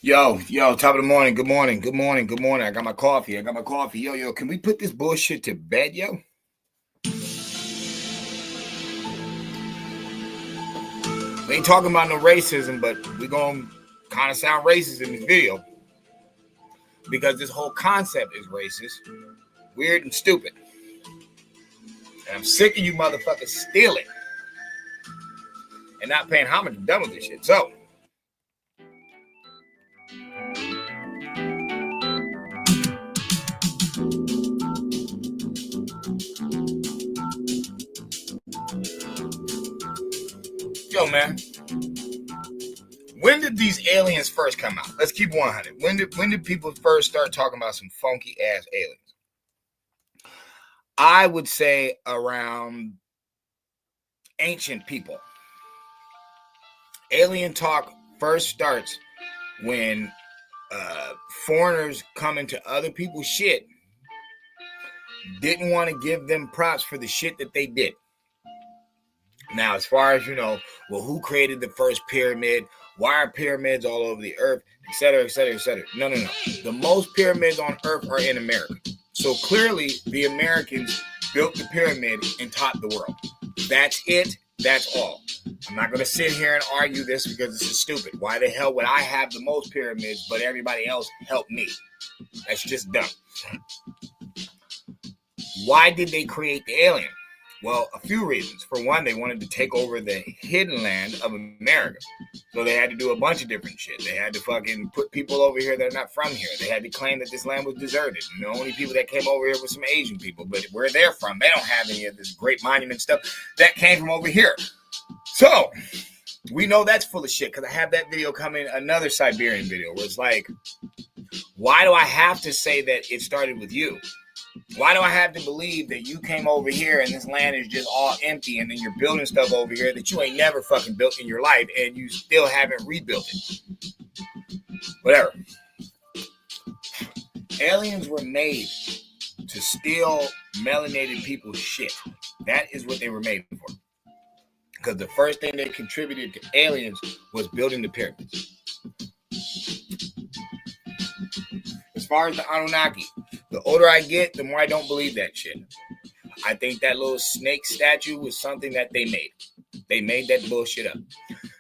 Top of the morning. Good morning. Good morning. Good morning. I got my coffee. Yo. Can we put this bullshit to bed, yo? We ain't talking about no racism, but we gonna kind of sound racist in this video because this whole concept is racist, weird, and stupid. And I'm sick of you motherfuckers stealing and not paying homage. I'm done with this shit. So, yo, man, when did these aliens first come out? Let's keep 100. When did people first start talking about some funky ass aliens? I would say around ancient people. Alien talk first starts when foreigners come into other people's shit, didn't want to give them props for the shit that they did. Now, as far as who created the first pyramid? Why are pyramids all over the earth, etc., etc., etc.? No. The most pyramids on earth are in America. So clearly, the Americans built the pyramid and taught the world. That's it. That's all. I'm not going to sit here and argue this because this is stupid. Why the hell would I have the most pyramids, but everybody else helped me? That's just dumb. Why did they create the alien? Well, a few reasons. For one, they wanted to take over the hidden land of America. So they had to do a bunch of different shit. They had to fucking put people over here that are not from here. They had to claim that this land was deserted. And the only people that came over here were some Asian people. But where they're from, they don't have any of this great monument stuff that came from over here. So we know that's full of shit because I have that video coming, another Siberian video, where it's like, why do I have to say that it started with you? Why do I have to believe that you came over here and this land is just all empty and then you're building stuff over here that you ain't never fucking built in your life and you still haven't rebuilt it? Whatever. Aliens were made to steal melanated people's shit. That is what they were made for. Because the first thing they contributed to aliens was building the pyramids. As far as the Anunnaki, the older I get, the more I don't believe that shit. I think that little snake statue was something that they made. They made that bullshit up.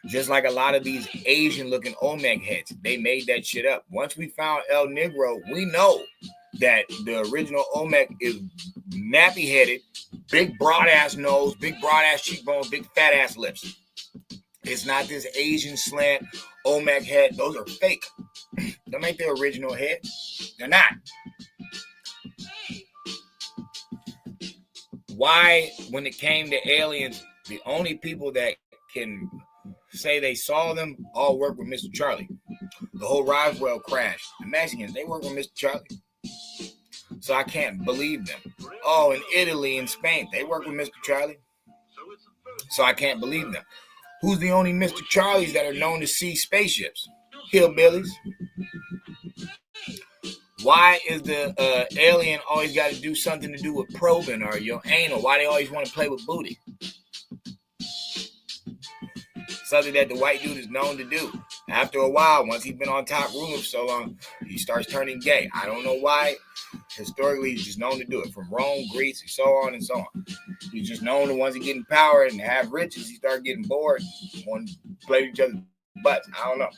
Just like a lot of these Asian-looking Olmec heads, they made that shit up. Once we found El Negro, we know that the original Olmec is nappy-headed, big broad-ass nose, big broad-ass cheekbones, big fat-ass lips. It's not this Asian slant Olmec head. Those are fake. Them ain't the original head. They're not. Why, when it came to aliens, the only people that can say they saw them all work with Mr. Charlie? The whole Roswell crash. The Mexicans, they work with Mr. Charlie. So I can't believe them. Oh, in Italy and Spain, they work with Mr. Charlie. So I can't believe them. Who's the only Mr. Charlies that are known to see spaceships? Hillbillies. Why is the alien always got to do something to do with probing or your anal? Why they always want to play with booty? Something that the white dude is known to do. After a while, once he's been on top room for so long, he starts turning gay. I don't know why. Historically, he's just known to do it. From Rome, Greece, and so on and so on. He's just known to once he get in power and have riches, he start getting bored and want to play with each other's butts. I don't know.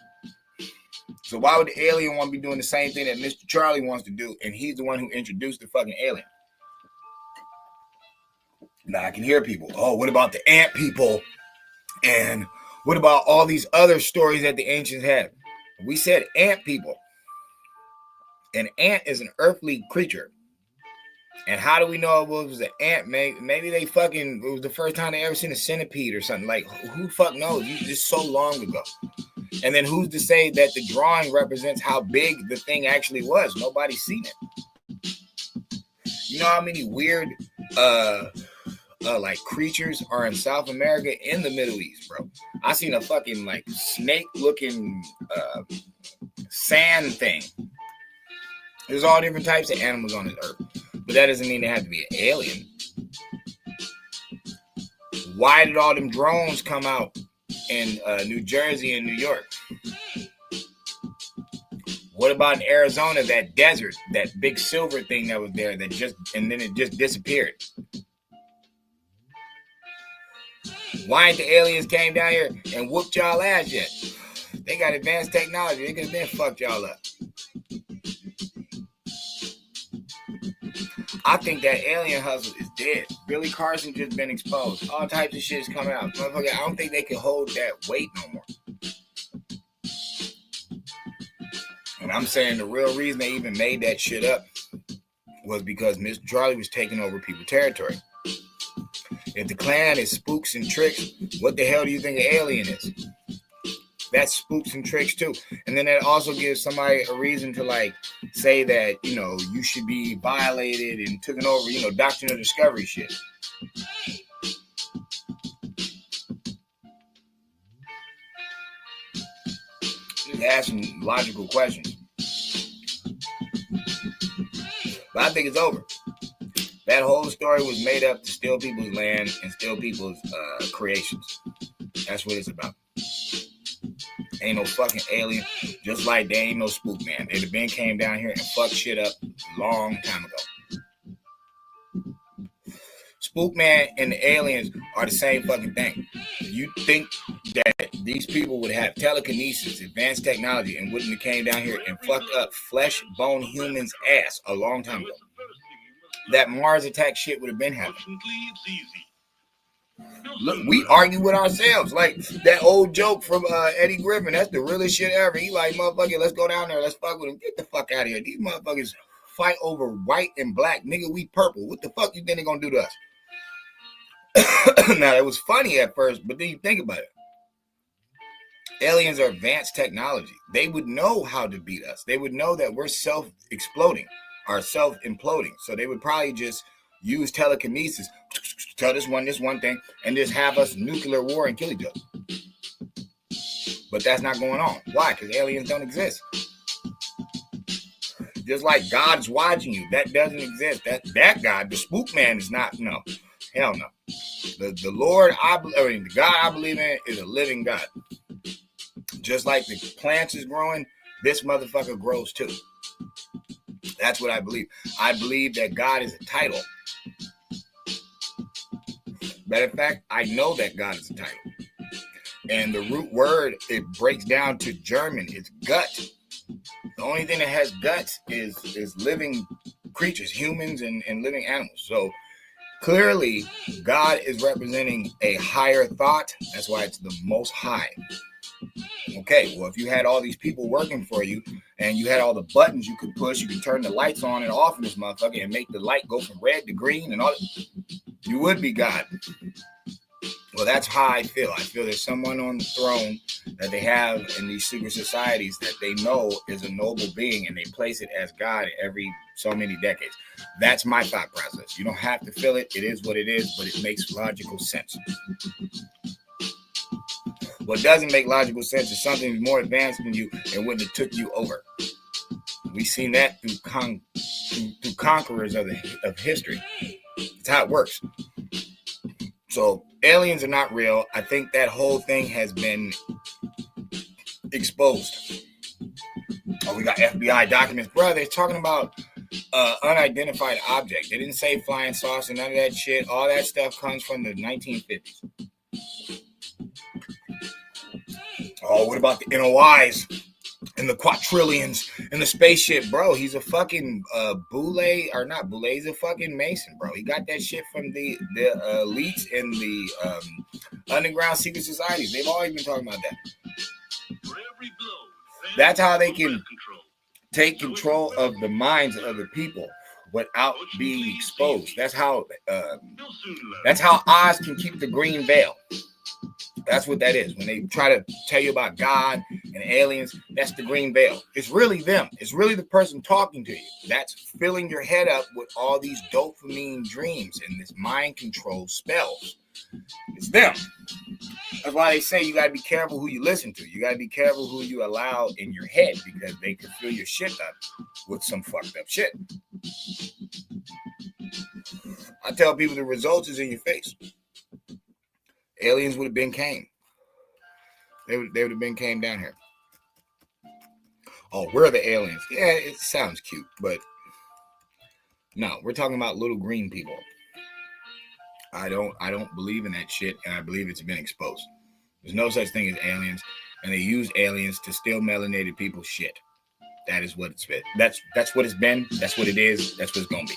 So why would the alien want to be doing the same thing that Mr. Charlie wants to do, and he's the one who introduced the fucking alien? Now I can hear people, oh, what about the ant people? And what about all these other stories that the ancients had? We said ant people. An ant is an earthly creature. And how do we know it was an ant? Maybe they fucking, it was the first time they ever seen a centipede or something. Like, who fuck knows? It's so long ago. And then who's to say that the drawing represents how big the thing actually was? Nobody's seen it. You know how many weird like creatures are in South America in the Middle East, bro? I seen a fucking like snake looking sand thing. There's all different types of animals on this earth, but that doesn't mean they have to be an alien. Why did all them drones come out in New Jersey and New York? What about in Arizona, that desert, that big silver thing that was there and then it just disappeared? Why ain't the aliens came down here and whooped y'all ass yet? They got advanced technology. They could have been fucked y'all up. I think that alien hustle is dead. Billy Carson just been exposed. All types of shit is coming out. Motherfucker, I don't think they can hold that weight no more. And I'm saying the real reason they even made that shit up was because Mr. Charlie was taking over people's territory. If the Klan is spooks and tricks, what the hell do you think an alien is? That's spooks and tricks too. And then that also gives somebody a reason to like say that, you know, you should be violated and taken over, you know, doctrine of discovery shit. Just asking logical questions. But I think it's over. That whole story was made up to steal people's land and steal people's creations. That's what it's about. Ain't no fucking alien, just like they ain't no spook man. They'd have been came down here and fucked shit up a long time ago. Spook man and the aliens are the same fucking thing. You think that these people would have telekinesis, advanced technology, and wouldn't have came down here and fucked up flesh bone humans ass a long time ago? That Mars attack shit would have been happening. Look, we argue with ourselves. Like that old joke from Eddie Griffin. That's the realest shit ever. He like, motherfucker, let's go down there. Let's fuck with him. Get the fuck out of here. These motherfuckers fight over white and black. Nigga, we purple. What the fuck you think they gonna do to us? Now, it was funny at first, but then you think about it. Aliens are advanced technology. They would know how to beat us. They would know that we're self-exploding or self-imploding. So they would probably just use telekinesis, tell this one thing, and just have us nuclear war and kill each other. But that's not going on. Why? Because aliens don't exist. Just like God's watching you. That doesn't exist. That God, the spook man, is not, no. Hell no. The Lord, the God I believe in is a living God. Just like the plants is growing, this motherfucker grows too. That's what I believe. I believe that God is a title. Matter of fact, I know that God is a title. And the root word, it breaks down to German. It's gut. The only thing that has guts is living creatures, humans and living animals. So clearly, God is representing a higher thought. That's why it's the most high. Okay, well, if you had all these people working for you and you had all the buttons you could push, you could turn the lights on and off in this motherfucker and make the light go from red to green and all that, you would be God. Well, that's how I feel. I feel there's someone on the throne that they have in these secret societies that they know is a noble being, and they place it as God every so many decades. That's my thought process. You don't have to feel it. It is what it is, but it makes logical sense. What doesn't make logical sense is something more advanced than you and wouldn't have took you over. We've seen that through conquerors of history. That's how it works. So aliens are not real. I think that whole thing has been exposed. Oh, we got FBI documents. Bro, they're talking about unidentified object. They didn't say flying saucer, none of that shit. All that stuff comes from the 1950s. Oh, what about the NOIs and the quadrillions and the spaceship? Bro, he's a fucking boule, or not boule, he's a fucking Mason, bro. He got that shit from the elites in the underground secret societies. They've always been talking about that. That's how they can take control of the minds of the people without being exposed. That's how Oz can keep the green veil. That's what that is. When they try to tell you about God and aliens, that's the green veil. It's really them. It's really the person talking to you. That's filling your head up with all these dopamine dreams and this mind control spells. It's them. That's why they say you got to be careful who you listen to. You got to be careful who you allow in your head, because they can fill your shit up with some fucked up shit. I tell people the results is in your face. Aliens would have been came. They would have been came down here. Oh, we're the aliens. Yeah, it sounds cute, but no, we're talking about little green people. I don't believe in that shit, and I believe it's been exposed. There's no such thing as aliens, and they use aliens to steal melanated people's shit. That is what it's been. That's what it's been. That's what it is. That's what it's gonna be.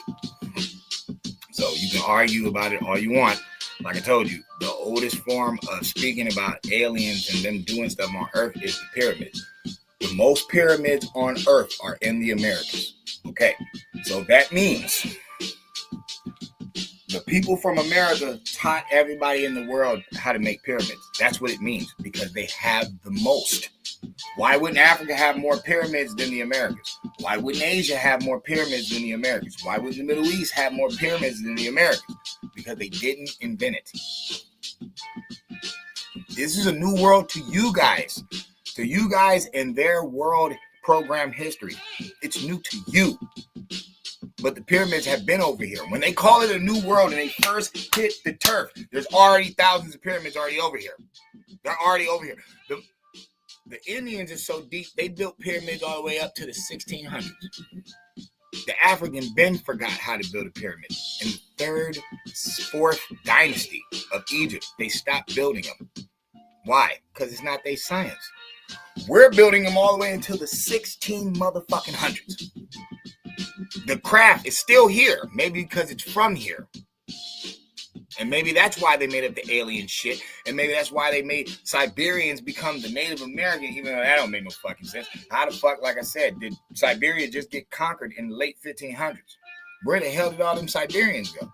So you can argue about it all you want. Like I told you, the oldest form of speaking about aliens and them doing stuff on Earth is the pyramids. The most pyramids on Earth are in the Americas. Okay, so that means the people from America taught everybody in the world how to make pyramids. That's what it means, because they have the most. Why wouldn't Africa have more pyramids than the Americas? Why wouldn't Asia have more pyramids than the Americas? Why would the Middle East have more pyramids than the Americas? Because they didn't invent it. This is a new world to you guys. To you guys and their world program history. It's new to you. But the pyramids have been over here. When they call it a new world and they first hit the turf, there's already thousands of pyramids already over here. They're already over here. The Indians are so deep, they built pyramids all the way up to the 1600s. The African Ben forgot how to build a pyramid. In the third, fourth dynasty of Egypt, they stopped building them. Why? Because it's not their science. We're building them all the way until the 16 motherfucking hundreds. The craft is still here, maybe because it's from here. And maybe that's why they made up the alien shit. And maybe that's why they made Siberians become the Native American, even though that don't make no fucking sense. How the fuck, like I said, did Siberia just get conquered in the late 1500s? Where the hell did all them Siberians go?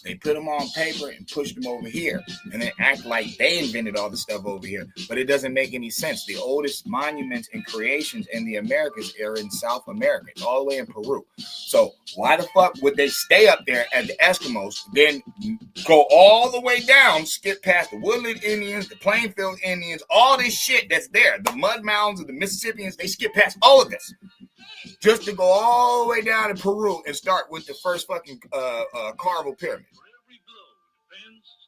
They put them on paper and pushed them over here and then act like they invented all the stuff over here. But it doesn't make any sense. The oldest monuments and creations in the Americas are in South America. It's all the way in Peru. So why the fuck would they stay up there at the Eskimos, then go all the way down, skip past the Woodland Indians, the Plainfield Indians, all this shit that's there, the mud mounds of the Mississippians, they skip past all of this. Just to go all the way down to Peru and start with the first fucking Carvel pyramid.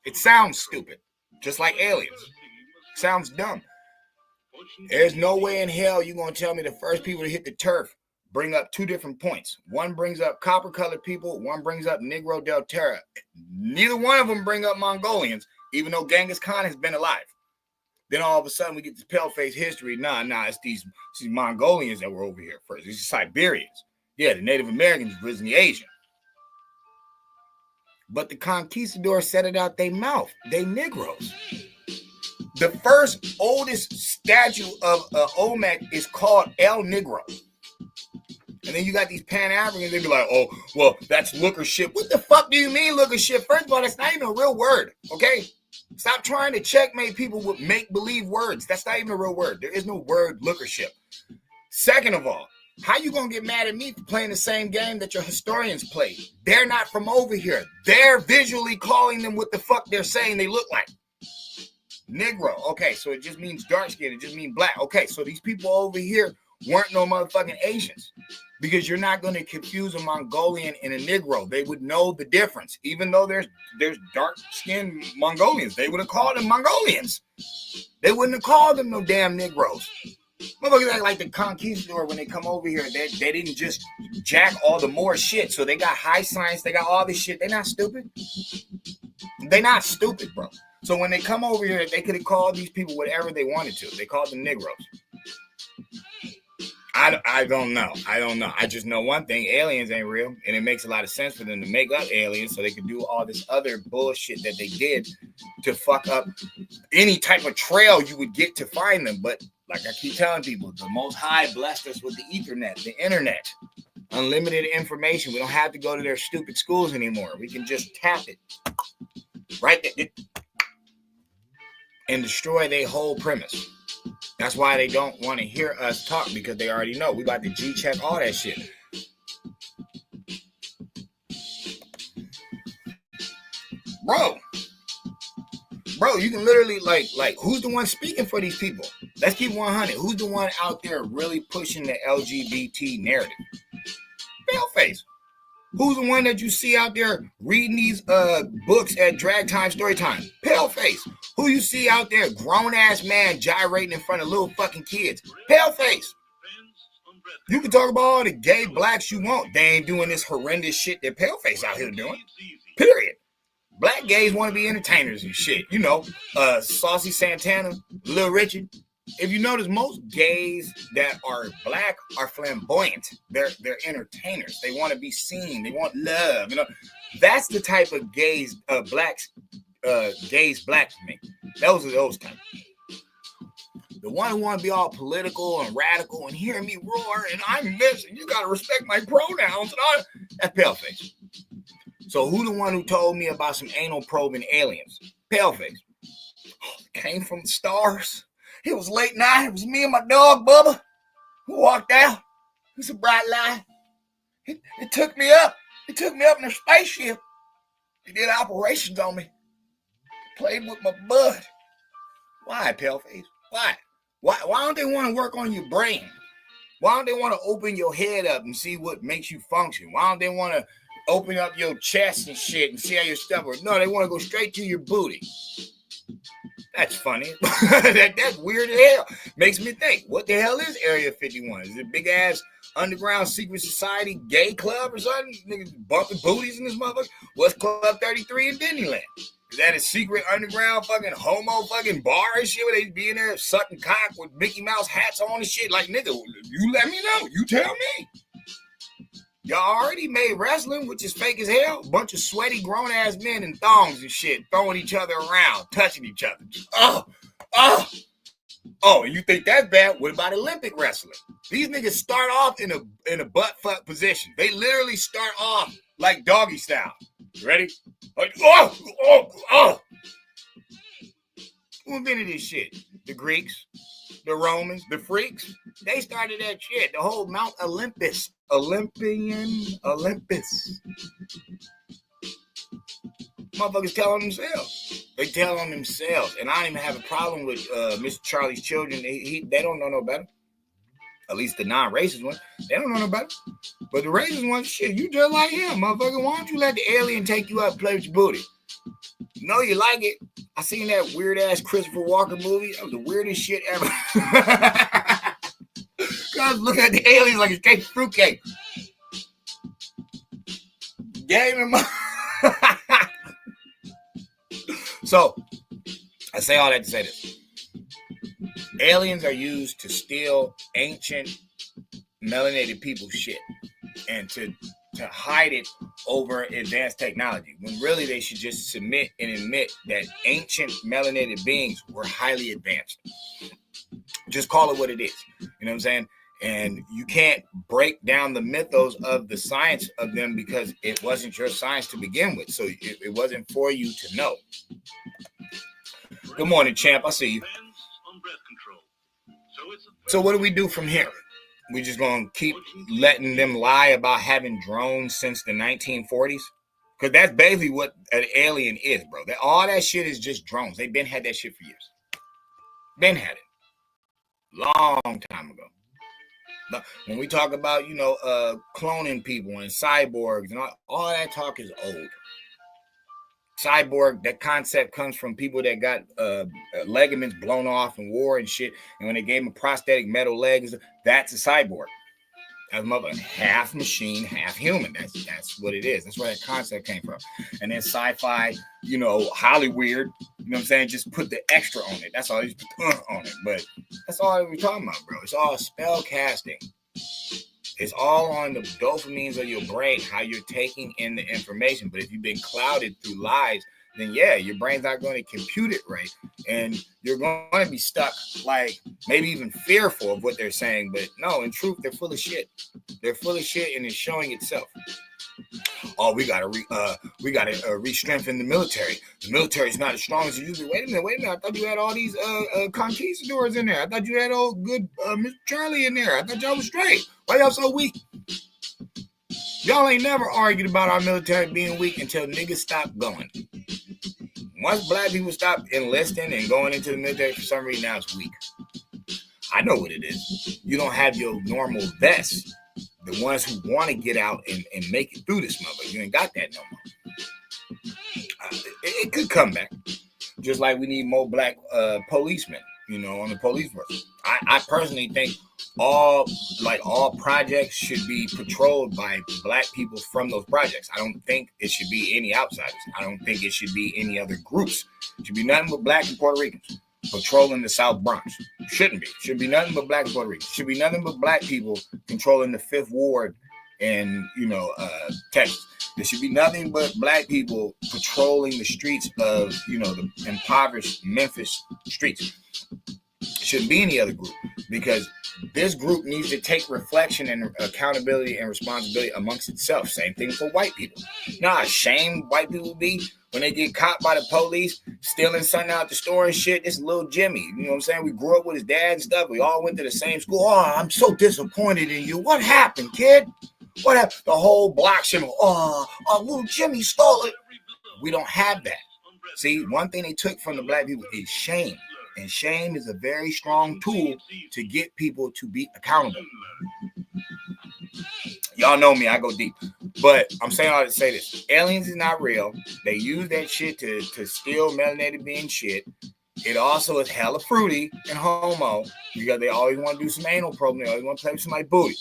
It sounds stupid, just like aliens. Sounds dumb. There's no way in hell you're going to tell me the first people to hit the turf bring up two different points. One brings up copper-colored people, one brings up Negro del Terra. Neither one of them bring up Mongolians, even though Genghis Khan has been alive. Then all of a sudden we get this pale-face history. Nah, it's these Mongolians that were over here first. These are Siberians. Yeah, the Native Americans was in the Asian. But the conquistadors said it out their mouth. They Negroes. The first oldest statue of Olmec is called El Negro. And then you got these Pan-Africans, they be like, oh, well, that's looker shit. What the fuck do you mean looker shit? First of all, that's not even a real word, okay? Stop trying to checkmate people with make-believe words. That's not even a real word. There is no word lookership. Second of all, how you going to get mad at me for playing the same game that your historians play? They're not from over here. They're visually calling them what the fuck they're saying they look like. Negro. Okay, so it just means dark skin. It just means black. Okay, so these people over here weren't no motherfucking Asians. Because you're not going to confuse a Mongolian and a Negro. They would know the difference. Even though there's dark-skinned Mongolians. They would have called them Mongolians. They wouldn't have called them no damn Negroes. Motherfuckers act like the conquistador when they come over here. They didn't just jack all the more shit. So they got high science. They got all this shit. They're not stupid. They're not stupid, bro. So when they come over here, they could have called these people whatever they wanted to. They called them Negroes. I don't know. I just know one thing. Aliens ain't real. And it makes a lot of sense for them to make up aliens so they could do all this other bullshit that they did to fuck up any type of trail you would get to find them. But like I keep telling people, the Most High blessed us with the Ethernet, the internet, unlimited information. We don't have to go to their stupid schools anymore. We can just tap it right there and destroy their whole premise. That's why they don't want to hear us talk, because they already know. We about to G-check all that shit. Bro, you can literally, like, who's the one speaking for these people? Let's keep 100. Who's the one out there really pushing the LGBT narrative? Paleface. Who's the one that you see out there reading these books at drag time, story time? Paleface. Who you see out there, grown-ass man gyrating in front of little fucking kids? Paleface. You can talk about all the gay blacks you want. They ain't doing this horrendous shit that Paleface out here doing. Period. Black gays want to be entertainers and shit. You know, Saucy Santana, Lil Richard. If you notice, most gays that are black are flamboyant. They're entertainers. They want to be seen. They want love. You know, that's the type of gays, gays black to me. Those are those types. The one who want to be all political and radical and hear me roar and I'm missing. You got to respect my pronouns. And all, that's Paleface. So who the one who told me about some anal probing aliens? Paleface. Came from the stars. It was late night. It was me and my dog, Bubba, who walked out. It was a bright light. It took me up. It took me up in a spaceship. They did operations on me. Played with my bud. Why, Paleface? Why? Why don't they want to work on your brain? Why don't they want to open your head up and see what makes you function? Why don't they want to open up your chest and shit and see how your stuff works? No, they want to go straight to your booty. That's funny. That's weird as hell. Makes me think, what the hell is Area 51? Is it a big-ass underground secret society gay club or something? Niggas bumping booties in this motherfucker? What's Club 33 in Disneyland? Is that a secret underground fucking homo fucking bar and shit where they be in there sucking cock with Mickey Mouse hats on and shit? Like, nigga, you let me know. You tell me. Y'all already made wrestling, which is fake as hell. Bunch of sweaty grown-ass men in thongs and shit, throwing each other around, touching each other. Oh, you think that's bad? What about Olympic wrestling? These niggas start off in a butt-fuck position. They literally start off like doggy style. Ready? Like, Who invented this shit? The Greeks, the Romans, the freaks. They started that shit. The whole Mount Olympus. Olympus. Motherfuckers tell on themselves. They tell on themselves. And I don't even have a problem with Mr. Charlie's children. They don't know no better. At least the non-racist ones. They don't know no better. But the racist ones, shit, you just like him, motherfucker. Why don't you let the alien take you out and play with your booty? You know you like it. I seen that weird-ass Christopher Walker movie. That was the weirdest shit ever. Cause look at the aliens like it's cake fruitcake. Game him up. So, I say all that to say this. Aliens are used to steal ancient melanated people's shit and to hide it over advanced technology, when really they should just submit and admit that ancient melanated beings were highly advanced. Just call it what it is. You know what I'm saying? And you can't break down the mythos of the science of them because it wasn't your science to begin with. So it wasn't for you to know. Good morning, champ. I see you. So what do we do from here? We just gonna keep letting them lie about having drones since the 1940s? Because that's basically what an alien is, bro. All that shit is just drones. They've been had that shit for years. Been had it. Long time ago. When we talk about, cloning people and cyborgs and all that talk is old. Cyborg, that concept comes from people that got ligaments blown off in war and shit. And when they gave them prosthetic metal legs, that's a cyborg. That's mother half machine, half human. That's what it is. That's where that concept came from. And then sci-fi, Hollywood, you know what I'm saying? Just put the extra on it. That's all. Just put on it. But that's all we're talking about, bro. It's all spell casting. It's all on the dopamines of your brain, how you're taking in the information. But if you've been clouded through lies, then yeah, your brain's not going to compute it right. And you're going to be stuck, like maybe even fearful of what they're saying. But no, in truth, they're full of shit. They're full of shit and it's showing itself. Oh, we gotta re-strengthen the military. The military is not as strong as it used to be. Wait a minute. I thought you had all these conquistadors in there. I thought you had old good Mr. Charlie in there. I thought y'all was straight. Why y'all so weak? Y'all ain't never argued about our military being weak until niggas stop going. Once black people stop enlisting and going into the military, for some reason now it's weak. I know what it is. You don't have your normal vest. The ones who want to get out and make it through this mother, you ain't got that no more. It could come back. Just like we need more black policemen. on the police force. I personally think all projects should be patrolled by black people from those projects. I don't think it should be any outsiders. I don't think it should be any other groups. It should be nothing but black and Puerto Ricans patrolling the South Bronx. Shouldn't be. Should be nothing but black and Puerto Ricans. Should be nothing but black people controlling the Fifth Ward in Texas. There should be nothing but black people patrolling the streets of the impoverished Memphis streets. Shouldn't be any other group, because this group needs to take reflection and accountability and responsibility amongst itself. Same thing for white people. Nah, shame white people be when they get caught by the police stealing something out the store and shit. This little Jimmy, you know what I'm saying? We grew up with his dad and stuff. We all went to the same school. Oh, I'm so disappointed in you. What happened, kid? What happened? The whole block shimmer. Oh, little Jimmy stole it. We don't have that. See, one thing they took from the black people is shame. And shame is a very strong tool to get people to be accountable. Y'all know me, I go deep. But I'm saying all to say this. Aliens is not real. They use that shit to steal melanated being shit. It also is hella fruity and homo, because they always want to do some anal probing. They always want to play with somebody's booty.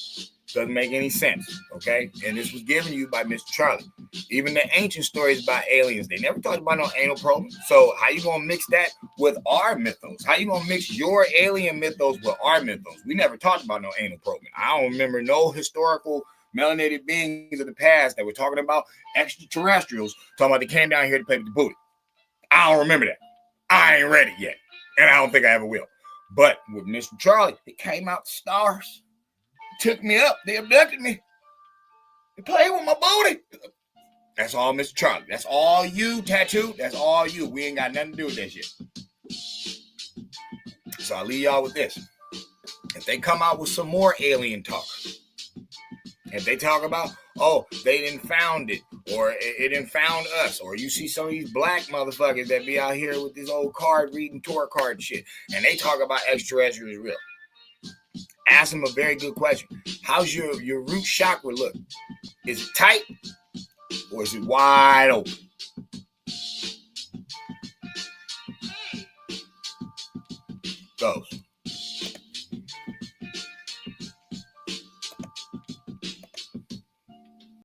Doesn't make any sense, okay? And this was given to you by Mr. Charlie. Even the ancient stories about aliens, they never talked about no anal probing. So how you gonna mix that with our mythos? How you gonna mix your alien mythos with our mythos? We never talked about no anal probing. I don't remember no historical melanated beings of the past that were talking about extraterrestrials, talking about they came down here to play with the booty. I don't remember that. I ain't read it yet, and I don't think I ever will. But with Mr. Charlie, it came out the stars. Took me up. They abducted me. They played with my booty. That's all, Mr. Charlie. That's all you, Tattoo. That's all you. We ain't got nothing to do with that shit. So I'll leave y'all with this. If they come out with some more alien talk, if they talk about, oh, they didn't found it, or it didn't found us, or you see some of these black motherfuckers that be out here with this old card reading Torah card shit, and they talk about extraterrestrials real. Ask them a very good question. How's your root chakra look? Is it tight or is it wide open? Goes.